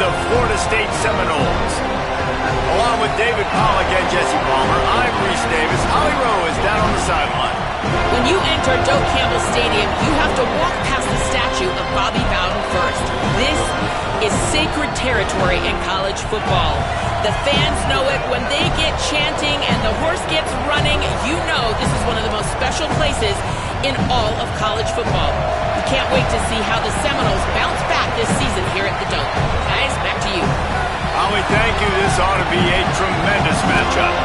the Florida State Seminoles. Along with David Pollack and Jesse Palmer, I'm Reese Davis. Holly Rowe is down on the sideline. When you enter Doak Campbell Stadium, you have to walk past the statue of Bobby Bowden first. This is sacred territory in college football. The fans know it. When they get chanting and the horse gets running, you know this is one of the most special places in all of college football. We can't wait to see how the Seminoles bounce back this season here at the Doak. Guys, back to you. Holly, thank you. This ought to be a tremendous matchup.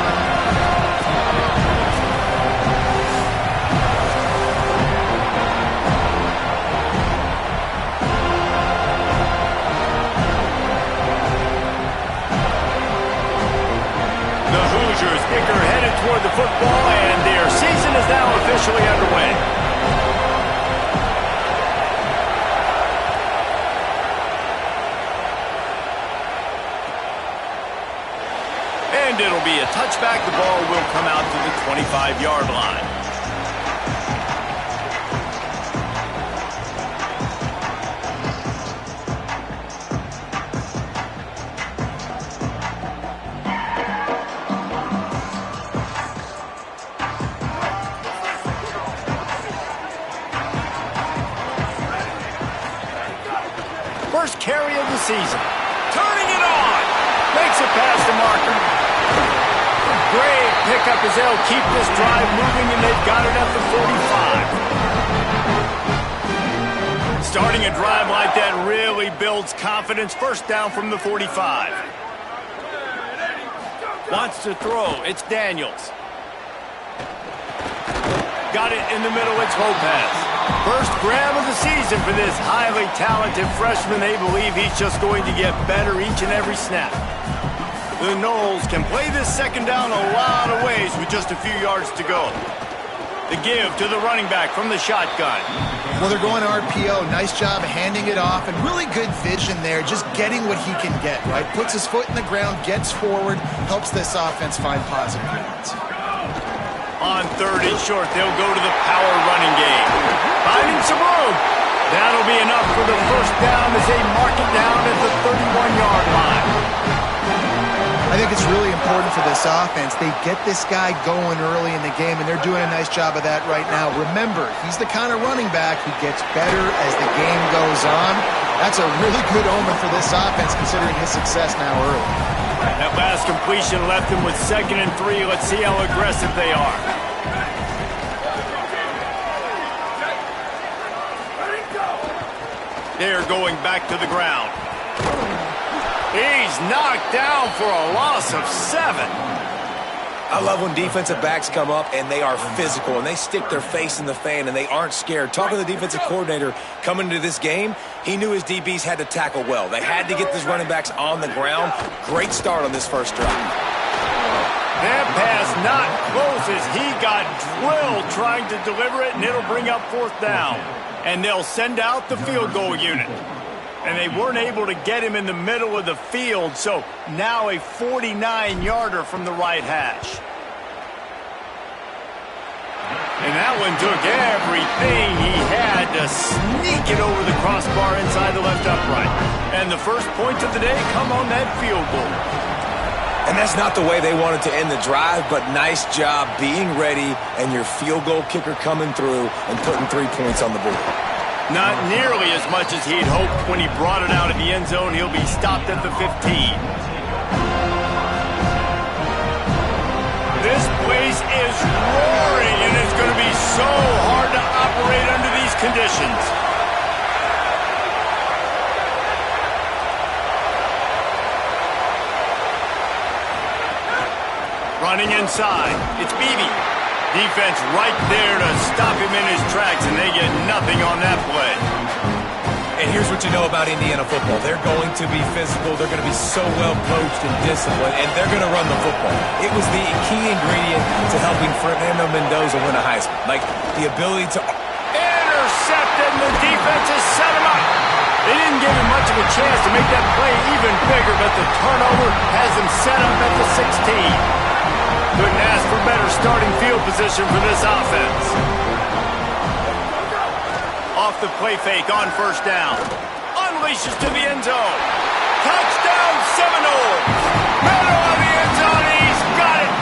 The Hoosiers kicker headed toward the football, and their season is now officially underway. And it'll be a touchback. The ball will come out to the 25-yard line. First carry of the season. Turning it on. Makes it past the marker. Great pickup as they'll keep this drive moving, and they've got it at the 45. Starting a drive like that really builds confidence. First down from the 45. Wants to throw. It's Daniels. Got it in the middle. It's Lopez. First grab of the season for this highly talented freshman. They believe he's just going to get better each and every snap. The Noles can play this second down a lot of ways with just a few yards to go. The give to the running back from the shotgun. Well, they're going RPO. Nice job handing it off, and really good vision there, just getting what he can get, right? Puts his foot in the ground, gets forward, helps this offense find positive yards. On third and short, they'll go to the power running game. Finding some room. That'll be enough for the first down as they mark it down at the 31-yard line. I think it's really important for this offense. They get this guy going early in the game, and they're doing a nice job of that right now. Remember, he's the kind of running back who gets better as the game goes on. That's a really good omen for this offense, considering his success now early. That last completion left him with 2nd and 3. Let's see how aggressive they are. They're going back to the ground. He's knocked down for a loss of 7. I love when defensive backs come up and they are physical and they stick their face in the fan and they aren't scared. Talking to the defensive coordinator coming into this game, he knew his DBs had to tackle well. They had to get these running backs on the ground. Great start on this first drive. That pass not close as he got drilled trying to deliver it, and it'll bring up 4th down. And they'll send out the field goal unit. And they weren't able to get him in the middle of the field, so now a 49-yarder from the right hash. And that one took everything he had to sneak it over the crossbar inside the left upright. And the first point of the day come on that field goal. And that's not the way they wanted to end the drive, but nice job being ready and your field goal kicker coming through and putting 3 points on the board. Not nearly as much as he'd hoped when he brought it out of the end zone. He'll be stopped at the 15. This place is roaring, and it's going to be so hard to operate under these conditions. Running inside, it's Beebe. Defense right there to stop him in his tracks, and they get nothing on that play. And here's what you know about Indiana football. They're going to be physical. They're going to be so well coached and disciplined, and they're going to run the football. It was the key ingredient to helping Fernando Mendoza win a Heisman. Like the ability to... Intercepted, and the defense has set him up. They didn't give him much of a chance to make that play even bigger, but the turnover has him set up at the 16. Couldn't ask for better starting field position for this offense. Off the play fake on first down. Unleashes to the end zone. Touchdown Seminoles! Middle of the end zone, he's got it!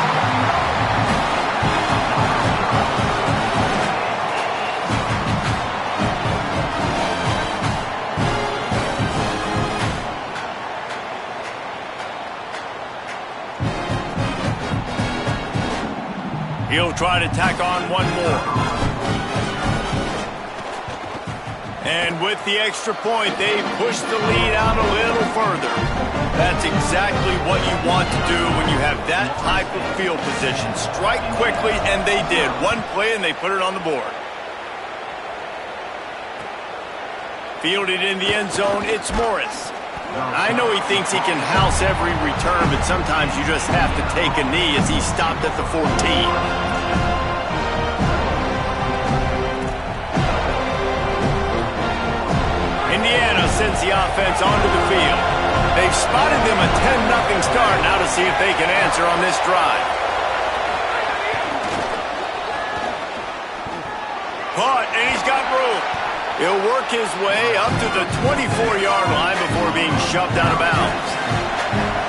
He'll try to tack on one more. And with the extra point, they push the lead out a little further. That's exactly what you want to do when you have that type of field position. Strike quickly, and they did. One play, and they put it on the board. Fielded in the end zone, it's Morris. I know he thinks he can house every return, but sometimes you just have to take a knee as he stopped at the 14. Indiana sends the offense onto the field. They've spotted them a 10-0 start. Now to see if they can answer on this drive. Caught, and he's got room. He'll work his way up to the 24-yard line before being shoved out of bounds.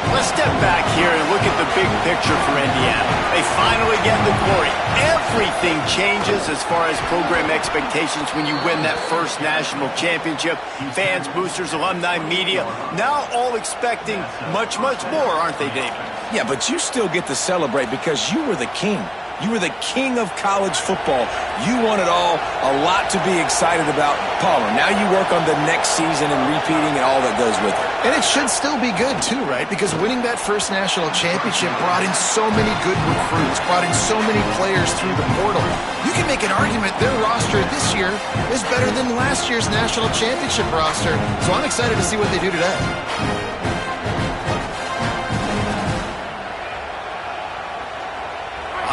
Let's step back here and look at the big picture for Indiana. They finally get the glory. Everything changes as far as program expectations when you win that first national championship. Fans, boosters, alumni, media, now all expecting much, much more, aren't they, David? Yeah, but you still get to celebrate because you were the king. You were the king of college football. You won it all. A lot to be excited about. Palmer, now you work on the next season and repeating and all that goes with it. And it should still be good, too, right? Because winning that first national championship brought in so many good recruits, brought in so many players through the portal. You can make an argument their roster this year is better than last year's national championship roster. So I'm excited to see what they do today.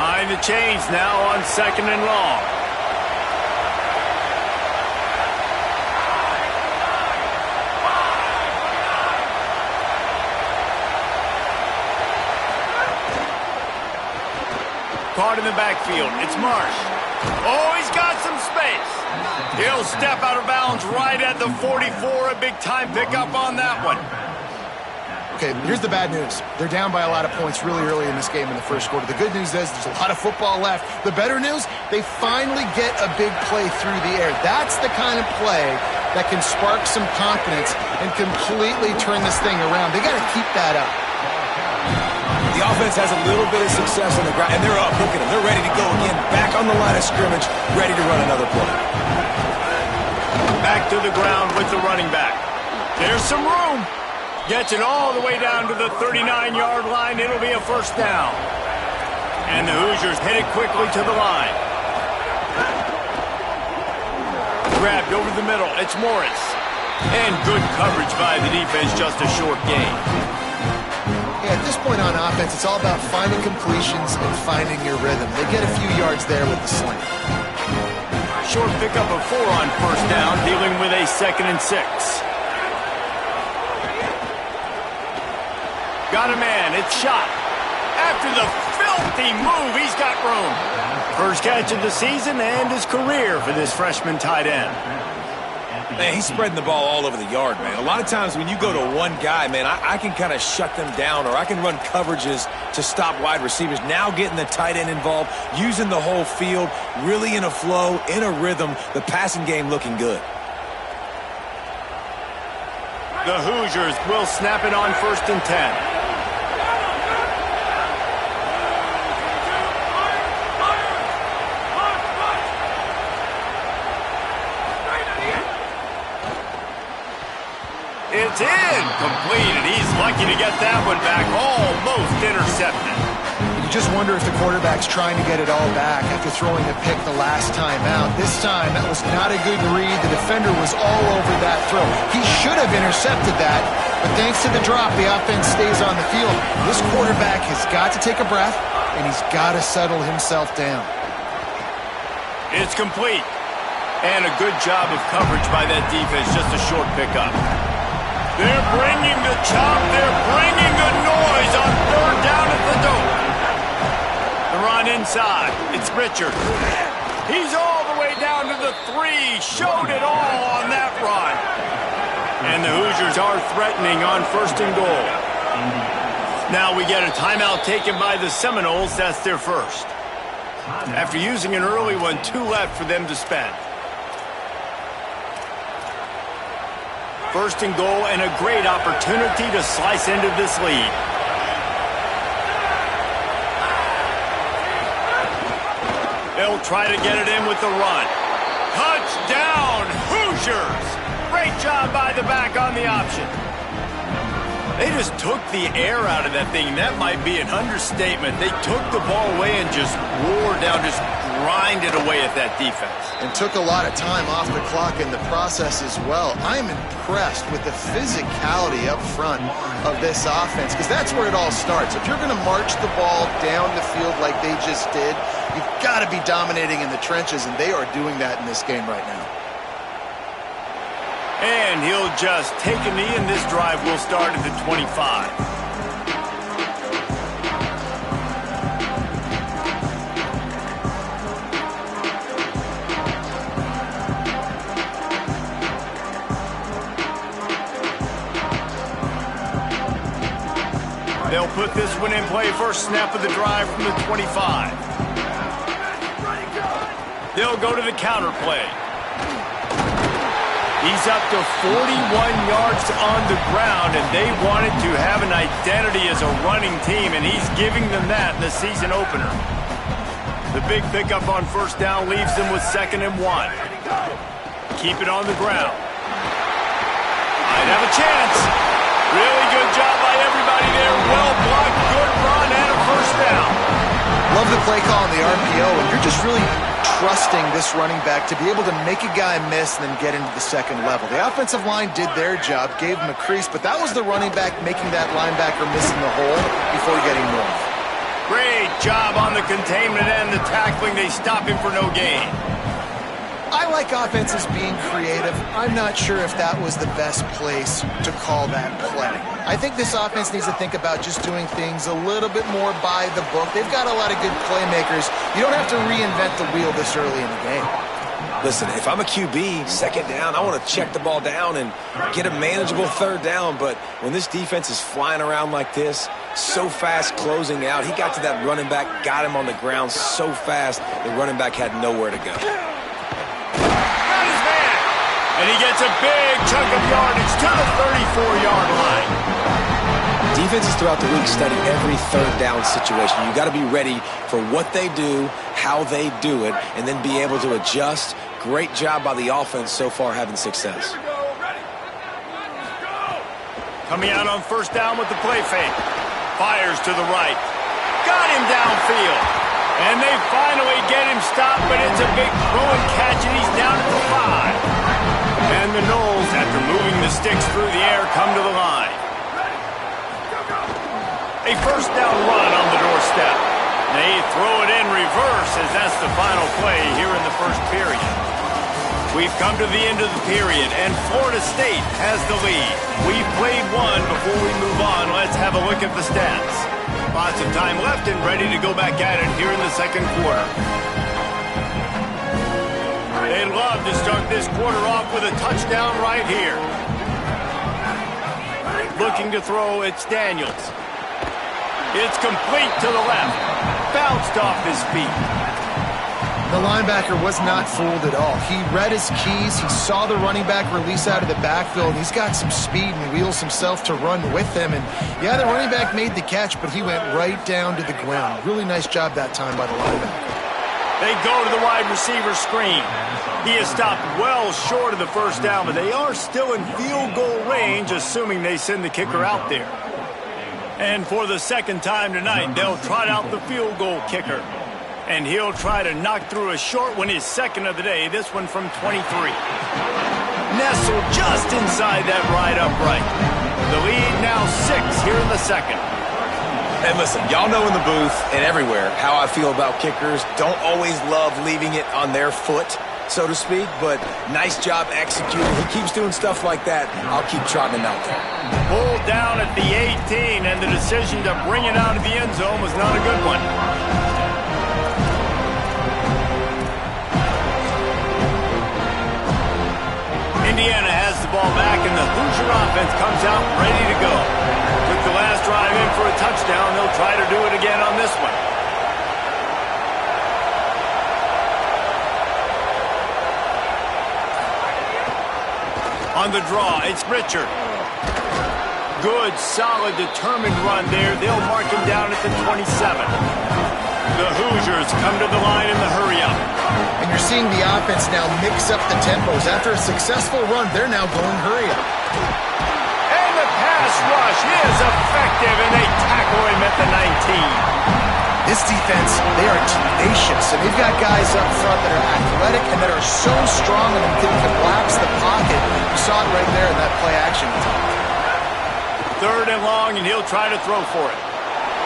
Behind the chains now on 2nd and long. Caught in the backfield. It's Marsh. Oh, he's got some space. He'll step out of bounds right at the 44. A big-time pickup on that one. Okay, here's the bad news. They're down by a lot of points really early in this game in the first quarter. The good news is there's a lot of football left. The better news, they finally get a big play through the air. That's the kind of play that can spark some confidence and completely turn this thing around. They got to keep that up. The offense has a little bit of success on the ground, and they're up. Look at them. They're ready to go again. Back on the line of scrimmage, ready to run another play. Back to the ground with the running back. There's some room. Gets it all the way down to the 39-yard line. It'll be a first down. And the Hoosiers hit it quickly to the line. Grabbed over the middle. It's Morris. And good coverage by the defense, just a short gain. Yeah, at this point on offense, it's all about finding completions and finding your rhythm. They get a few yards there with the slant. Short pickup of 4 on first down, dealing with a 2nd and 6. Got a man, it's shot. After the filthy move, he's got room. First catch of the season and his career for this freshman tight end. Man, he's spreading the ball all over the yard, man. A lot of times when you go to one guy, man, I can kind of shut them down, or I can run coverages to stop wide receivers. Now getting the tight end involved, using the whole field, really in a flow, in a rhythm, the passing game looking good. The Hoosiers will snap it on 1st and 10. It's in. Completed. He's lucky to get that one back. Almost intercepted. You just wonder if the quarterback's trying to get it all back after throwing a pick the last time out. This time, that was not a good read. The defender was all over that throw. He should have intercepted that, but thanks to the drop, the offense stays on the field. This quarterback has got to take a breath, and he's got to settle himself down. It's complete. And a good job of coverage by that defense. Just a short pickup. They're bringing the chop. They're bringing the noise on 3rd down at the Dome. The run inside. It's Richard. He's all the way down to the 3. Showed it all on that run. And the Hoosiers are threatening on 1st and goal. Now we get a timeout taken by the Seminoles. That's their first. After using an early one, 2 left for them to spend. 1st and goal and a great opportunity to slice into this lead. They'll try to get it in with the run. Touchdown, Hoosiers! Great job by the back on the option. They just took the air out of that thing. That might be an understatement. They took the ball away and just wore down, just grinded away at that defense. And took a lot of time off the clock in the process as well. I'm impressed with the physicality up front of this offense, because that's where it all starts. If you're going to march the ball down the field like they just did, you've got to be dominating in the trenches, and they are doing that in this game right now. And he'll just take a knee, and this drive will start at the 25. They'll put this one in play. First snap of the drive from the 25. They'll go to the counter play. He's up to 41 yards on the ground, and they wanted to have an identity as a running team, and he's giving them that in the season opener. The big pickup on 1st down leaves them with 2nd and 1. Keep it on the ground. Might have a chance. Really good job by everybody there. Well blocked, good run, and a 1st down. Love the play call on the RPO, and you're just really trusting this running back to be able to make a guy miss and then get into the 2nd level. The offensive line did their job, gave him a crease, but that was the running back making that linebacker missing the hole before getting north. Great job on the containment and the tackling. They stop him for no gain. I like offenses being creative. I'm not sure if that was the best place to call that play. I think this offense needs to think about just doing things a little bit more by the book. They've got a lot of good playmakers. You don't have to reinvent the wheel this early in the game. Listen, if I'm a QB, 2nd down, I want to check the ball down and get a manageable 3rd down. But when this defense is flying around like this, so fast closing out, he got to that running back, got him on the ground so fast, the running back had nowhere to go. And he gets a big chunk of yardage to the 34-yard line. Defenses throughout the week study every 3rd down situation. You got to be ready for what they do, how they do it, and then be able to adjust. Great job by the offense so far having success. Coming out on 1st down with the play fake. Fires to the right. Got him downfield. And they finally get him stopped, but it's a big throw and catch, and he's down at the 5. And the Noles, after moving the sticks through the air, come to the line. A 1st down run on the doorstep. They throw it in reverse as that's the final play here in the 1st period. We've come to the end of the period, and Florida State has the lead. We've played one. Before we move on, let's have a look at the stats. Lots of time left and ready to go back at it here in the 2nd quarter. They'd love to start this quarter off with a touchdown right here. Looking to throw, it's Daniels. It's complete to the left. Bounced off his feet. The linebacker was not fooled at all. He read his keys. He saw the running back release out of the backfield. He's got some speed and wheels himself to run with them. And yeah, the running back made the catch, but he went right down to the ground. Really nice job that time by the linebacker. They go to the wide receiver screen. He is stopped well short of the 1st down, but they are still in field goal range, assuming they send the kicker out there. And for the 2nd time tonight, they'll trot out the field goal kicker. And he'll try to knock through a short one, his 2nd of the day, this one from 23. Nestled just inside that right upright. The lead now 6 here in the 2nd. And listen, y'all know in the booth and everywhere how I feel about kickers. Don't always love leaving it on their foot, so to speak, but nice job executing. He keeps doing stuff like that. I'll keep trotting him out there. Pulled down at the 18, and the decision to bring it out of the end zone was not a good one. Indiana has the ball back, and the Hoosiers Hoosier offense comes out ready to go. Took the last drive in for a touchdown. They'll try to do it again on this one. On the draw, it's Richard. Good, solid, determined run there. They'll mark him down at the 27. The Hoosiers come to the line in the hurry-up. And you're seeing the offense now mix up the tempos. After a successful run, they're now going hurry-up. And the pass rush is effective, and they tackle him at the 19. This defense, they are tenacious, and they've got guys up front that are athletic and that are so strong and can collapse the pocket. You saw it right there in that play action. 3rd and long, and he'll try to throw for it.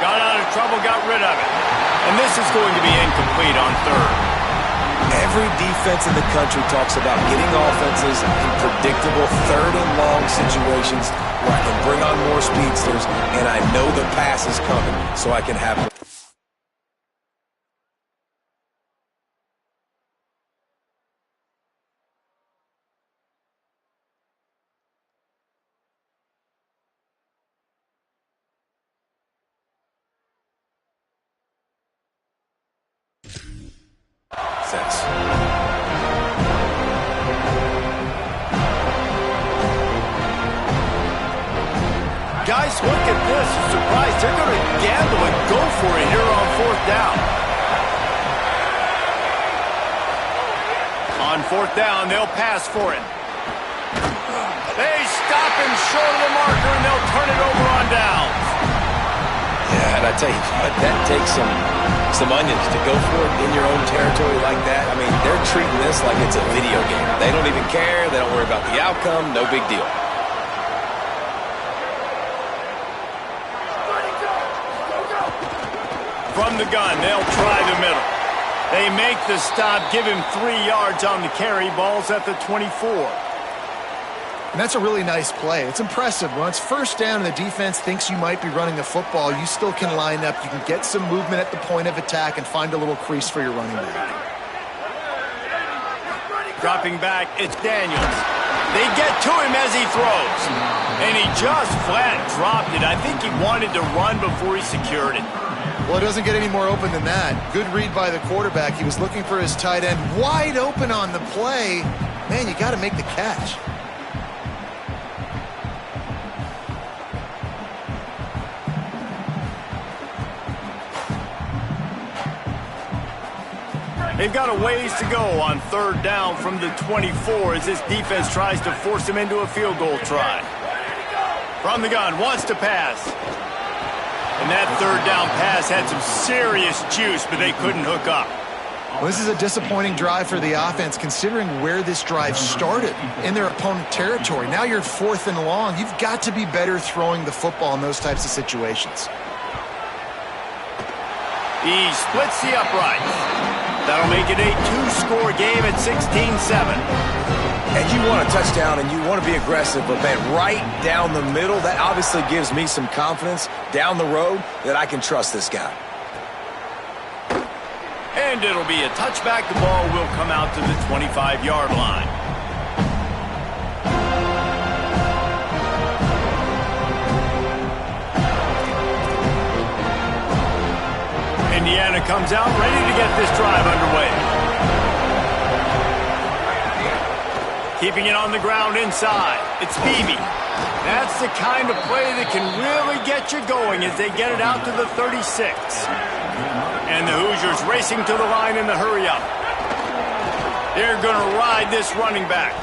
Got out of trouble, got rid of it. And this is going to be incomplete on 3rd. Every defense in the country talks about getting offenses in predictable 3rd and long situations where I can bring on more speedsters, and I know the pass is coming, so I can have it. Guys, look at this. I'm surprised they're going to gamble and go for it here on 4th down. On 4th down, they'll pass for it. They stop him short of the marker, and they'll turn it over on downs. Yeah, and I tell you what, that takes some onions to go for it in your own territory like that. I mean, they're treating this like it's a video game. They don't even care. They don't worry about the outcome. No big deal. From the gun, they'll try the middle. They make the stop, give him 3 yards on the carry. Ball's at the 24. And that's a really nice play. It's impressive. When it's 1st down and the defense thinks you might be running the football, you still can line up. You can get some movement at the point of attack and find a little crease for your running back. Dropping back, it's Daniels. They get to him as he throws. And he just flat dropped it. I think he wanted to run before he secured it. Well, it doesn't get any more open than that. Good read by the quarterback. He was looking for his tight end wide open on the play. Man, you got to make the catch. They've got a ways to go on 3rd down from the 24 as this defense tries to force him into a field goal try. From the gun, wants to pass. And that 3rd down pass had some serious juice, but they couldn't hook up. Well, this is a disappointing drive for the offense, considering where this drive started in their opponent territory. Now you're 4th and long. You've got to be better throwing the football in those types of situations. He splits the uprights. That'll make it a 2-score game at 16-7. And you want a touchdown and you want to be aggressive, but man, right down the middle, that obviously gives me some confidence down the road that I can trust this guy. And it'll be a touchback. The ball will come out to the 25-yard line. Indiana comes out ready to get this drive underway. Keeping it on the ground inside. It's Beebe. That's the kind of play that can really get you going as they get it out to the 36. And the Hoosiers racing to the line in the hurry-up. They're going to ride this running back.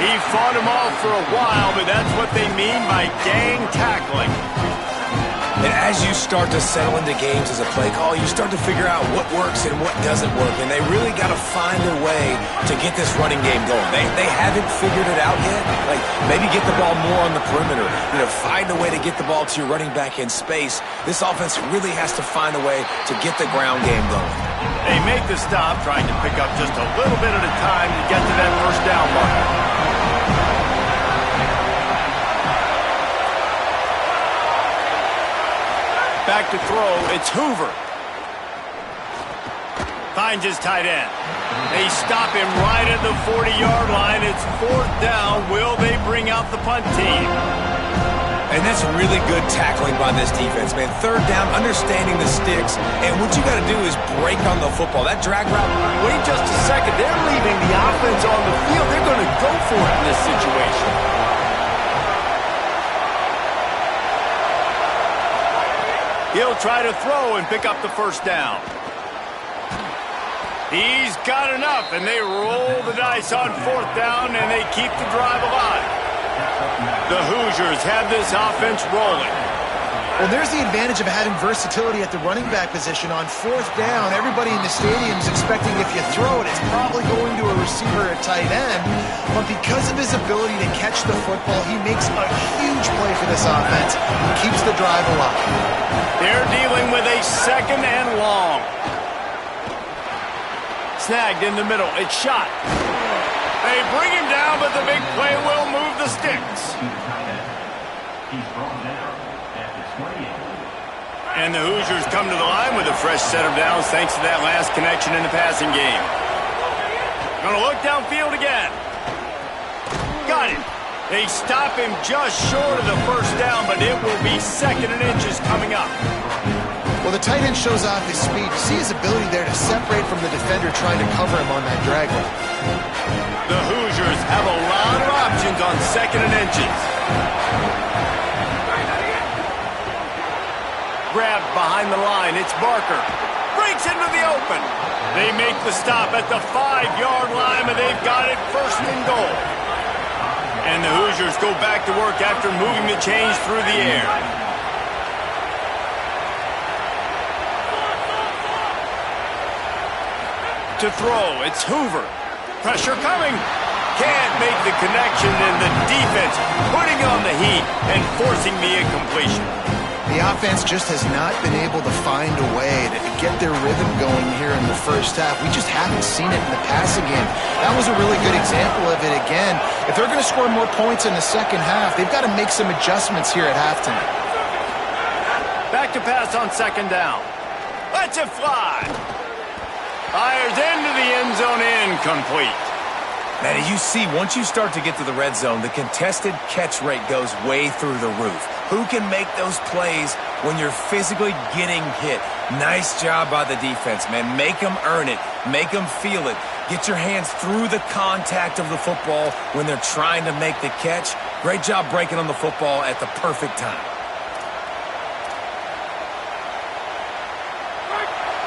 He fought him off for a while, but that's what they mean by gang tackling. And as you start to settle into games as a play call, you start to figure out what works and what doesn't work. And they really got to find a way to get this running game going. They haven't figured it out yet. Like, maybe get the ball more on the perimeter. You know, find a way to get the ball to your running back in space. This offense really has to find a way to get the ground game going. They make the stop, trying to pick up just a little bit at a time to get to that 1st down marker. Back to throw, it's Hoover. 5 finds his tight end. They stop him right at the 40-yard line. It's 4th down. Will they bring out the punt team? And that's really good tackling by this defense, man. 3rd down, understanding the sticks, and what you got to do is break on the football. That drag route, wait just a second. They're leaving the offense on the field. They're going to go for it in this situation. He'll try to throw and pick up the 1st down. He's got enough, and they roll the dice on 4th down, and they keep the drive alive. The Hoosiers have this offense rolling. Well, there's the advantage of having versatility at the running back position. On 4th down, everybody in the stadium is expecting if you throw it, it's probably going to a receiver or tight end. But because of his ability to catch the football, he makes a huge play for this offense. He keeps the drive alive. They're dealing with a 2nd and long. Snagged in the middle. It's shot. They bring him down, but the big play will move the sticks. And the Hoosiers come to the line with a fresh set of downs thanks to that last connection in the passing game. Gonna look downfield again. Got it. They stop him just short of the 1st down, but it will be 2nd and inches coming up. Well, the tight end shows off his speed. You see his ability there to separate from the defender trying to cover him on that drag route. The Hoosiers have a lot of options on 2nd and inches. Grabbed behind the line. It's Barker. Breaks into the open. They make the stop at the 5-yard line, but they've got it 1st and goal. And the Hoosiers go back to work after moving the chains through the air. To throw, it's Hoover. Pressure coming. Can't make the connection, and the defense putting on the heat and forcing the incompletion. The offense just has not been able to find a way to get their rhythm going here in the 1st half. We just haven't seen it in the passing game. That was a really good example of it again. If they're going to score more points in the 2nd half, they've got to make some adjustments here at halftime. Back to pass on 2nd down. Lets it fly. Fires into the end zone, incomplete. man, you see, once you start to get to the red zone, the contested catch rate goes way through the roof. Who can make those plays when you're physically getting hit? Nice job by the defense, man. Make them earn it. Make them feel it. Get your hands through the contact of the football when they're trying to make the catch. Great job breaking on the football at the perfect time.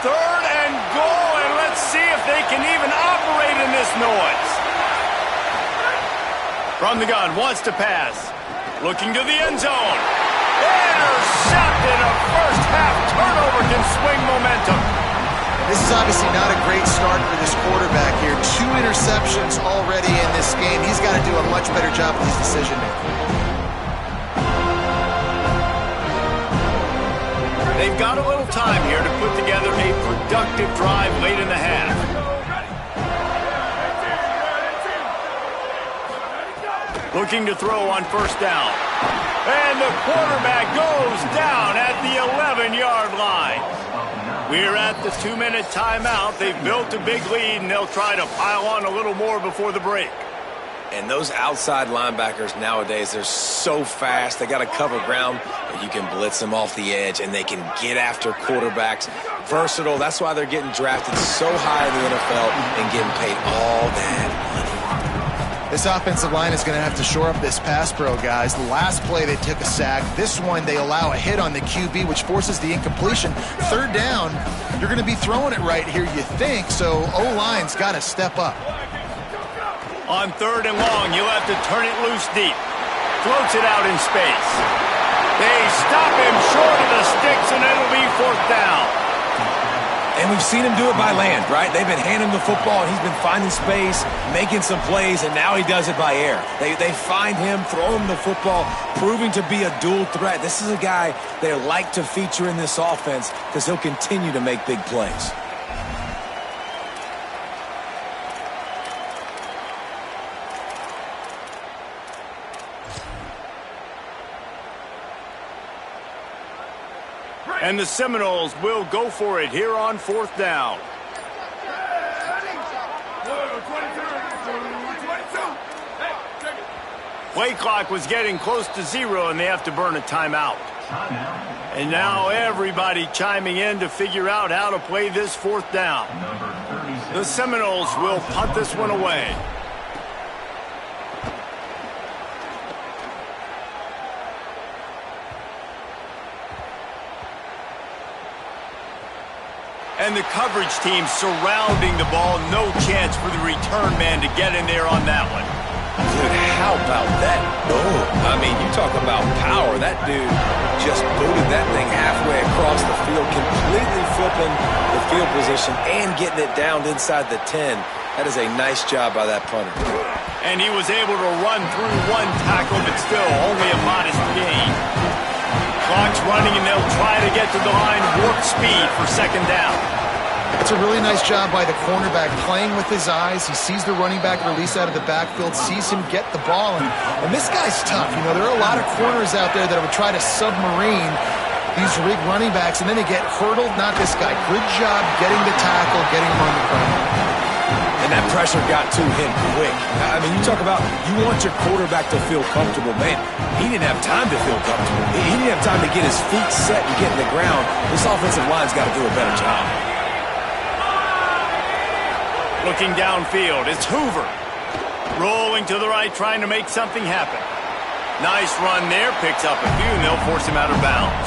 Third and goal, and let's see if they can even operate in this noise. From the gun, wants to pass. Looking to the end zone. Intercepted. A first half turnover can swing momentum. This is obviously not a great start for this quarterback here. 2 interceptions already in this game. He's got to do a much better job with his decision-making. They've got a little time here to put together a productive drive late in the half. Looking to throw on first down. And the quarterback goes down at the 11-yard line. We're at the 2-minute timeout. They've built a big lead, and they'll try to pile on a little more before the break. And those outside linebackers nowadays, they're so fast. They got to cover ground, but you can blitz them off the edge, and they can get after quarterbacks. Versatile. That's why they're getting drafted so high in the NFL and getting paid all that money. This offensive line is going to have to shore up this pass pro, guys. The last play, they took a sack. This one, they allow a hit on the QB, which forces the incompletion. Third down, you're going to be throwing it right here, you think, so O-line's got to step up. On third and long, you'll have to turn it loose deep. Floats it out in space. They stop him short of the sticks, and it'll be fourth down. And we've seen him do it by land, right? They've been handing him the football, and he's been finding space, making some plays, and now he does it by air. They find him, throw him the football, proving to be a dual threat. This is a guy they like to feature in this offense because he'll continue to make big plays. And the Seminoles will go for it here on fourth down. Play clock was getting close to 0, and they have to burn a timeout. And now everybody chiming in to figure out how to play this 4th down. The Seminoles will punt this one away. And the coverage team surrounding the ball. No chance for the return man to get in there on that one. Dude, how about that? Oh, I mean, you talk about power. That dude just booted that thing halfway across the field, completely flipping the field position and getting it down inside the 10. That is a nice job by that punter. And he was able to run through one tackle, but still only a modest gain. Clock's running, and they'll try to get to the line warp speed for 2nd down. It's a really nice job by the cornerback playing with his eyes. He sees the running back release out of the backfield, sees him get the ball, and this guy's tough. You know, there are a lot of corners out there that would try to submarine these rig running backs, and then they get hurdled. Not this guy. Good job getting the tackle, getting him on the ground. And that pressure got to him quick. I mean, you talk about you want your quarterback to feel comfortable. Man, he didn't have time to feel comfortable. He didn't have time to get his feet set and get in the ground. This offensive line's got to do a better job. Looking downfield, it's Hoover. Rolling to the right, trying to make something happen. Nice run there, picks up a few, and they'll force him out of bounds.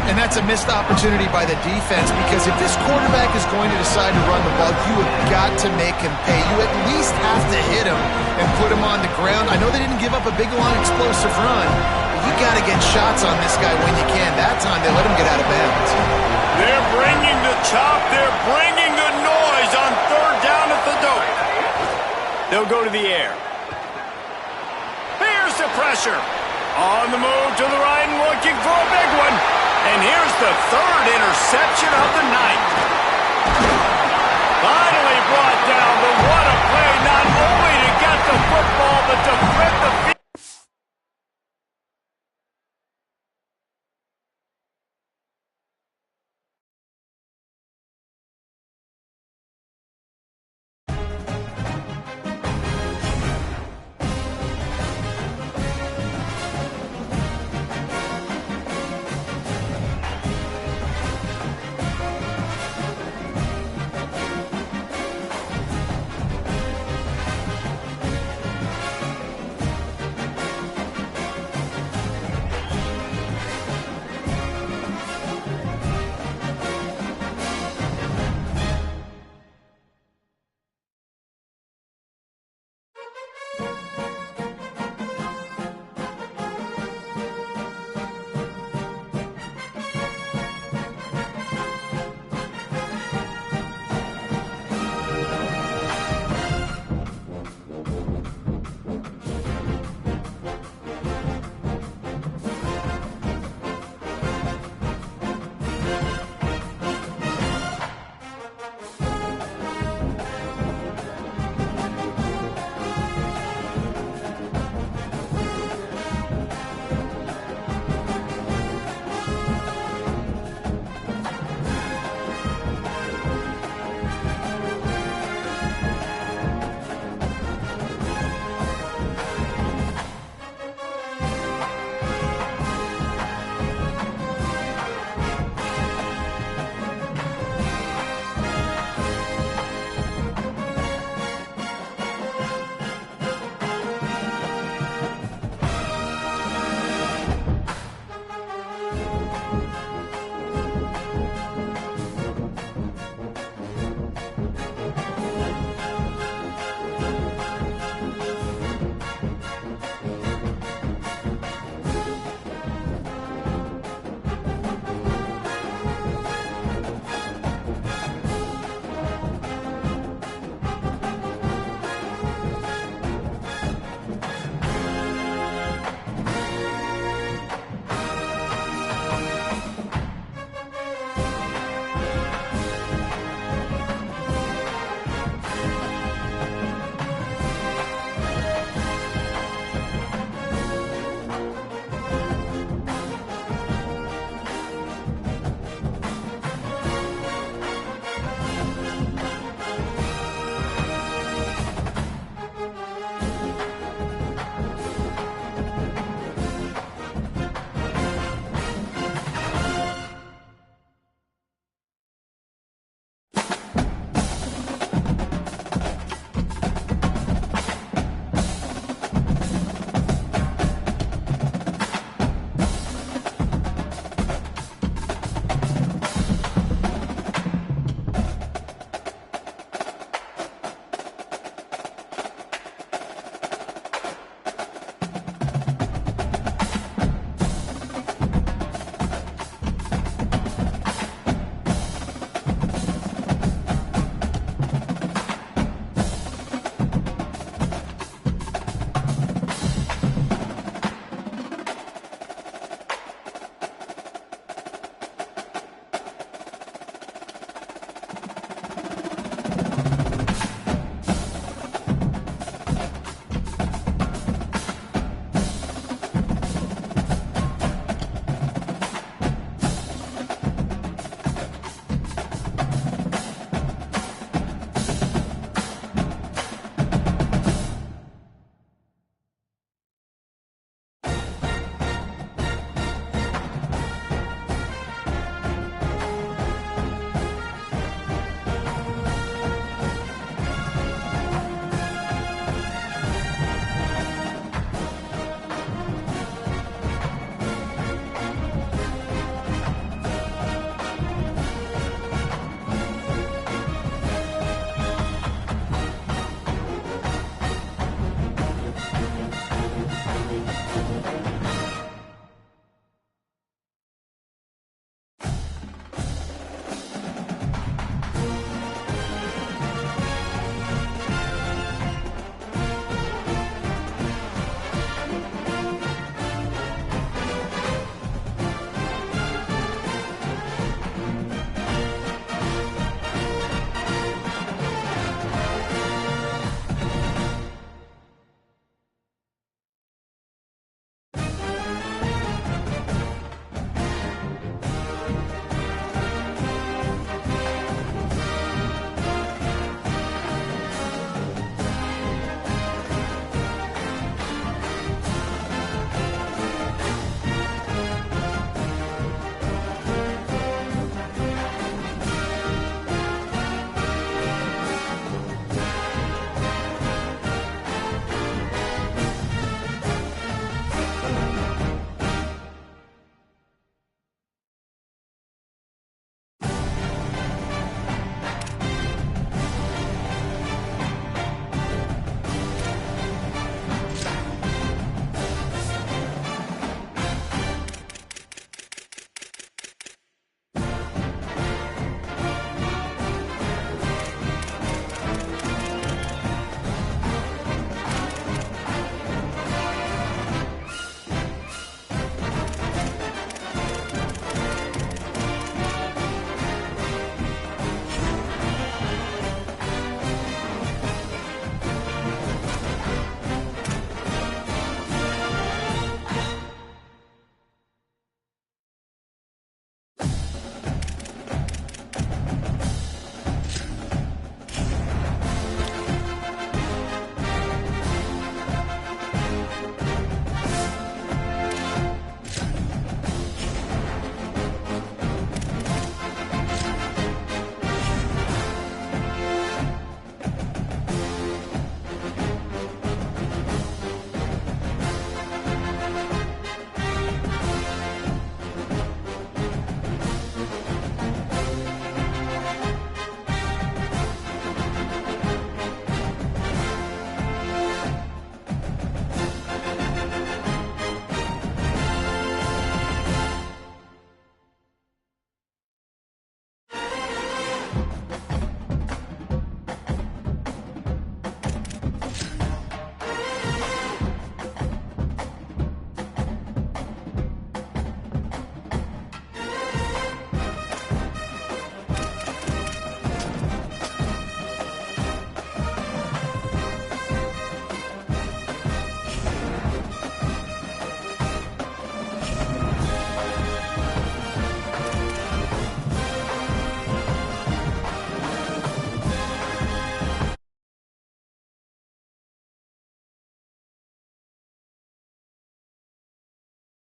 And that's a missed opportunity by the defense, because if this quarterback is going to decide to run the ball, you have got to make him pay. You at least have to hit him and put him on the ground. I know they didn't give up a big, long, explosive run, but you got to get shots on this guy when you can. That time, they let him get out of bounds. They're bringing the chop. They're bringing the noise on 3rd down at the dope. They'll go to the air. Here's the pressure. On the move to the right and looking for a big one. And here's the 3rd interception of the night. Finally brought down, but what a play, not only to get the football, but to